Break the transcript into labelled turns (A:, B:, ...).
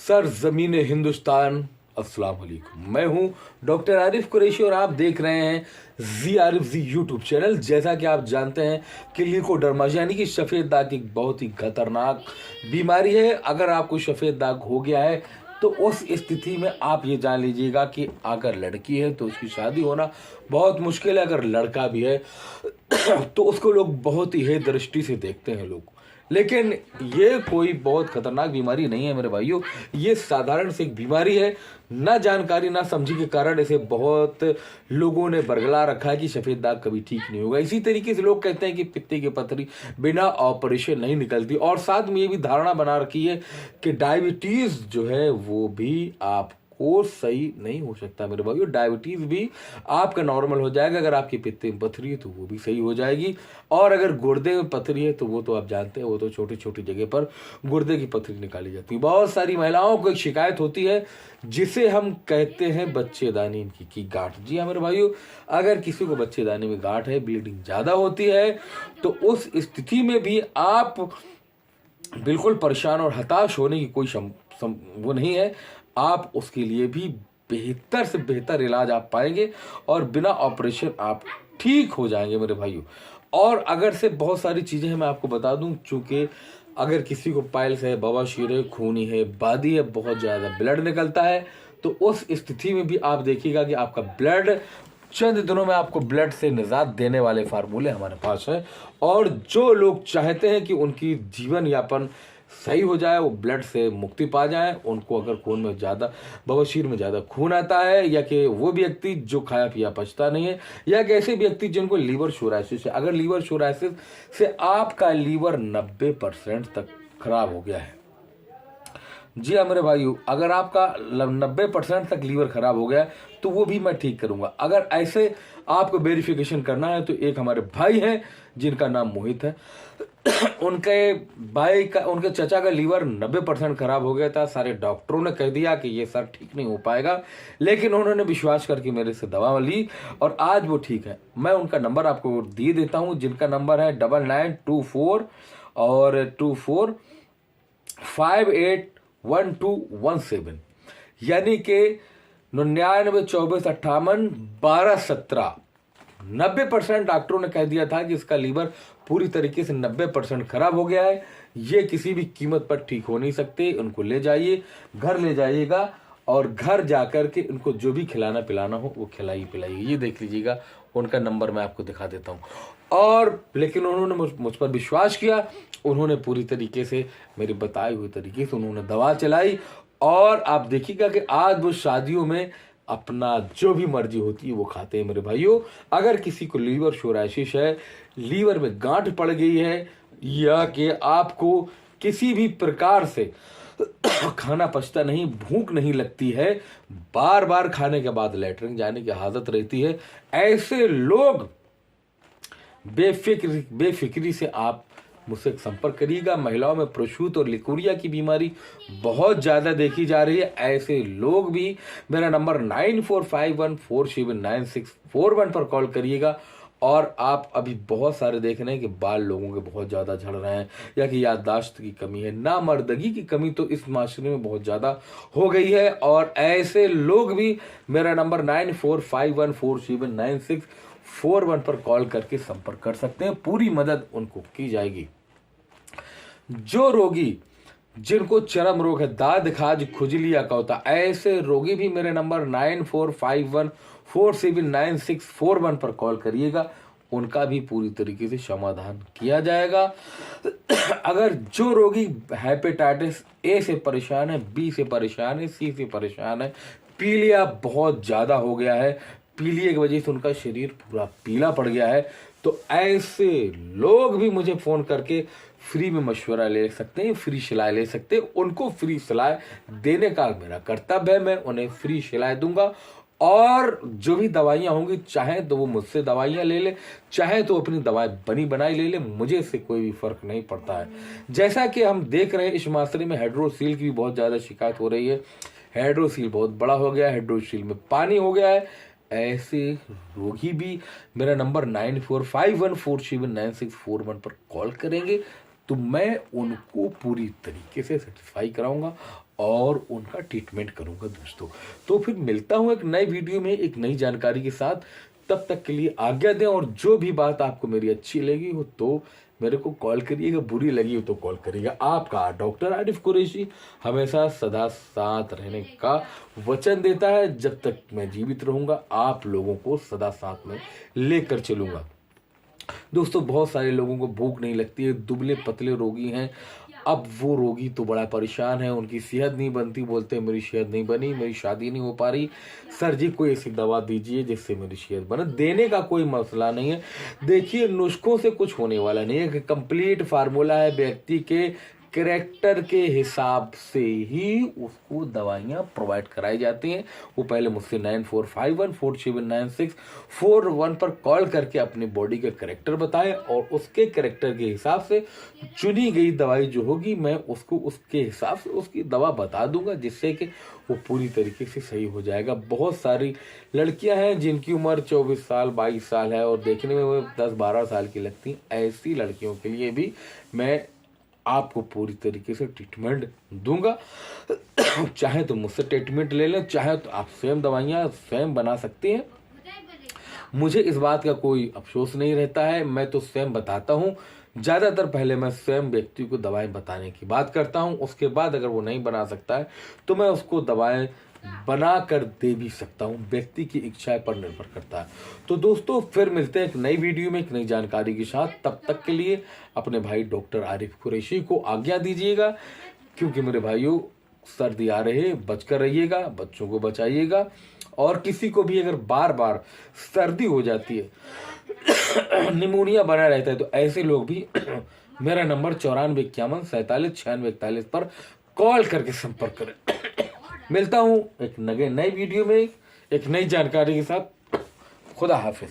A: Sir ज़मीन हिंदुस्तान, अस्सलाम वालेकुम। मैं हूं डॉक्टर आरिफ कुरैशी और आप देख रहे हैं जी आरिफ जी यूट्यूब चैनल। जैसा कि आप जानते हैं कि ल्यूकोडर्मा यानी कि सफ़ेद दाग एक बहुत ही खतरनाक बीमारी है। अगर आपको सफ़ेद दाग हो गया है तो उस स्थिति में आप ये जान लीजिएगा कि अगर लड़की है तो उसकी शादी होना बहुत मुश्किल है, अगर लड़का भी है तो उसको लोग बहुत ही हे दृष्टि से देखते हैं लोग। लेकिन ये कोई बहुत खतरनाक बीमारी नहीं है मेरे भाइयों, ये साधारण सी एक बीमारी है। ना जानकारी ना समझी के कारण इसे बहुत लोगों ने बरगला रखा है कि सफ़ेद दाग कभी ठीक नहीं होगा। इसी तरीके से लोग कहते हैं कि पित्ते की पथरी बिना ऑपरेशन नहीं निकलती, और साथ में ये भी धारणा बना रखी है कि डायबिटीज़ जो है वो भी आप वो सही नहीं हो सकता मेरे भाइयों। डायबिटीज़ भी आपका नॉर्मल हो जाएगा, अगर आपकी पित्ते में पथरी है तो वो भी सही हो जाएगी, और अगर गुर्दे में पथरी है तो वो तो आप जानते हैं, वो तो छोटी छोटी जगह पर गुर्दे की पथरी निकाली जाती है। बहुत सारी महिलाओं को एक शिकायत होती है जिसे हम कहते हैं बच्चेदानी की गांठ। जी हाँ मेरे भाइयों, अगर किसी को बच्चेदानी में गांठ है, ब्लीडिंग ज़्यादा होती है, तो उस स्थिति में भी आप बिल्कुल परेशान और हताश होने की कोई वो नहीं है। आप उसके लिए भी बेहतर से बेहतर इलाज आप पाएंगे और बिना ऑपरेशन आप ठीक हो जाएंगे मेरे भाइयों। और अगर से बहुत सारी चीज़ें हैं मैं आपको बता दूं, चूँकि अगर किसी को पाइल्स है, बवासीर है, खूनी है, बादी है, बहुत ज़्यादा ब्लड निकलता है, तो उस स्थिति में भी आप देखिएगा कि आपका ब्लड चंद दिनों में आपको ब्लड से निजात देने वाले फार्मूले हमारे पास है। और जो लोग चाहते हैं कि उनकी जीवन यापन सही हो जाए, वो ब्लड से मुक्ति पा जाए, उनको अगर खून में ज़्यादा, बवासीर में ज़्यादा खून आता है, या कि वो व्यक्ति जो खाया पिया पचता नहीं है, या कि ऐसे व्यक्ति जिनको लीवर सोराइसिस है, अगर लीवर सोराइसिस से आपका लीवर 90% तक खराब हो गया है, जी हाँ मेरे भाइयों, अगर आपका 90% तक लीवर खराब हो गया तो वो भी मैं ठीक करूंगा। अगर ऐसे आपको वेरिफिकेशन करना है तो एक हमारे भाई हैं जिनका नाम मोहित है उनके भाई का, उनके चचा का लीवर 90% खराब हो गया था। सारे डॉक्टरों ने कह दिया कि ये सर ठीक नहीं हो पाएगा, लेकिन उन्होंने विश्वास करके मेरे से दवा ली और आज वो ठीक है। मैं उनका नंबर आपको दिए देता हूँ, जिनका नंबर है 9924 और 24581217, यानी कि 9924581217। 90% डॉक्टरों ने कह दिया था कि इसका लीवर पूरी तरीके से 90% खराब हो गया है, ये किसी भी कीमत पर ठीक हो नहीं सकते। उनको ले जाइए, घर ले जाइएगा और घर जाकर के उनको जो भी खिलाना पिलाना हो वो खिलाइए पिलाइए। ये देख लीजिएगा, उनका नंबर मैं आपको दिखा देता हूँ। और लेकिन उन्होंने मुझ पर विश्वास किया, उन्होंने पूरी तरीके से मेरे बताए हुए तरीके से उन्होंने दवा चलाई, और आप देखिएगा कि आज वो शादियों में अपना जो भी मर्जी होती है वो खाते हैं मेरे भाइयों। अगर किसी को लीवर सोराइसिस है, लीवर में गांठ पड़ गई है, या कि आपको किसी भी प्रकार से खाना पचता नहीं, भूख नहीं लगती है, बार बार खाने के बाद लैट्रिन जाने की आदत रहती है, ऐसे लोग बेफिक्री से आप मुझसे संपर्क करिएगा। महिलाओं में प्रोशूट और लिकोरिया की बीमारी बहुत ज़्यादा देखी जा रही है, ऐसे लोग भी मेरा नंबर 9451479641 पर कॉल करिएगा। और आप अभी बहुत सारे देख रहे हैं कि बाल लोगों के बहुत ज़्यादा झड़ रहे हैं, या कि याददाश्त की कमी है, नामर्दगी की कमी तो इस माशरे में बहुत ज़्यादा हो गई है, और ऐसे लोग भी मेरा नंबर 9451479641 पर कॉल करके संपर्क कर सकते हैं, पूरी मदद उनको की जाएगी। जो रोगी जिनको चर्म रोग है, दाद खाज, खुजली या कौता, ऐसे रोगी भी मेरे नंबर 9451479641 पर कॉल करिएगा, उनका भी पूरी तरीके से समाधान किया जाएगा। अगर जो रोगी हेपेटाइटिस ए से परेशान है, बी से परेशान है, सी से परेशान है, पीलिया बहुत ज़्यादा हो गया है, पीलिया की वजह से उनका शरीर पूरा पीला पड़ गया है, तो ऐसे लोग भी मुझे फ़ोन करके फ्री में मशवरा ले सकते हैं, फ्री सलाह ले सकते हैं। उनको फ्री सलाह देने का मेरा कर्तव्य है, मैं उन्हें फ्री सलाह दूंगा। और जो भी दवाइयाँ होंगी, चाहे तो वो मुझसे दवाइयाँ ले ले, चाहे तो अपनी दवाई बनी बनाई ले ले, मुझे इससे कोई भी फर्क नहीं पड़ता है। जैसा कि हम देख रहे हैं इस माशरे में हाइड्रोसील की भी बहुत ज़्यादा शिकायत हो रही है, हाइड्रोसील बहुत बड़ा हो गया है, हाइड्रोसील में पानी हो गया है, ऐसे रोगी भी मेरा नंबर 9451479641 पर कॉल करेंगे तो मैं उनको पूरी तरीके से सेटिस्फाई कराऊंगा और उनका ट्रीटमेंट करूंगा दोस्तों। तो फिर मिलता हूं एक नए वीडियो में एक नई जानकारी के साथ। तब तक के लिए आज्ञा दें, और जो भी बात आपको मेरी अच्छी लगी हो तो मेरे को कॉल करिएगा, बुरी लगी हो तो कॉल करिएगा। आपका डॉक्टर आरिफ कुरैशी हमेशा सदा साथ रहने का वचन देता है। जब तक मैं जीवित रहूंगा आप लोगों को सदा साथ में लेकर चलूंगा। दोस्तों बहुत सारे लोगों को भूख नहीं लगती है, दुबले पतले रोगी हैं। अब वो रोगी तो बड़ा परेशान है, उनकी सेहत नहीं बनती, बोलते हैं मेरी सेहत नहीं बनी, मेरी शादी नहीं हो पा रही, सर जी कोई ऐसी दवा दीजिए जिससे मेरी सेहत बने। देने का कोई मसला नहीं है। देखिए नुस्खों से कुछ होने वाला नहीं है, कंप्लीट फार्मूला है। व्यक्ति के कैरेक्टर के हिसाब से ही उसको दवाइयाँ प्रोवाइड कराई जाती हैं। वो पहले मुझसे 9451479641 पर कॉल करके अपनी बॉडी का कैरेक्टर बताए, और उसके कैरेक्टर के हिसाब से चुनी गई दवाई जो होगी मैं उसको उसके हिसाब से उसकी दवा बता दूंगा, जिससे कि वो पूरी तरीके से सही हो जाएगा। बहुत सारी लड़कियां हैं जिनकी उम्र 24 साल 22 साल है और देखने में वो 10-12 साल की लगती हैं। ऐसी लड़कियों के लिए भी मैं आपको पूरी तरीके से ट्रीटमेंट दूंगा। चाहे तो मुझसे ट्रीटमेंट ले लें, चाहे तो आप स्वयं दवाइयाँ स्वयं बना सकते हैं। मुझे इस बात का कोई अफसोस नहीं रहता है, मैं तो स्वयं बताता हूँ। ज़्यादातर पहले मैं स्वयं व्यक्ति को दवाएं बताने की बात करता हूँ, उसके बाद अगर वो नहीं बना सकता है तो मैं उसको दवाएं बना कर दे भी सकता हूँ। व्यक्ति की इच्छा पर निर्भर करता है। तो दोस्तों फिर मिलते हैं एक नई वीडियो में एक नई जानकारी के साथ। तब तक के लिए अपने भाई डॉक्टर आरिफ कुरैशी को आज्ञा दीजिएगा, क्योंकि मेरे भाइयों सर्दी आ रही है, बचकर रहिएगा, बच्चों को बचाइएगा। और किसी को भी अगर बार बार सर्दी हो जाती है, निमोनिया बना रहता है, तो ऐसे लोग भी मेरा नंबर 9451479641 पर कॉल करके संपर्क करें। मिलता हूं एक नए वीडियो में एक नई जानकारी के साथ। खुदा हाफिज।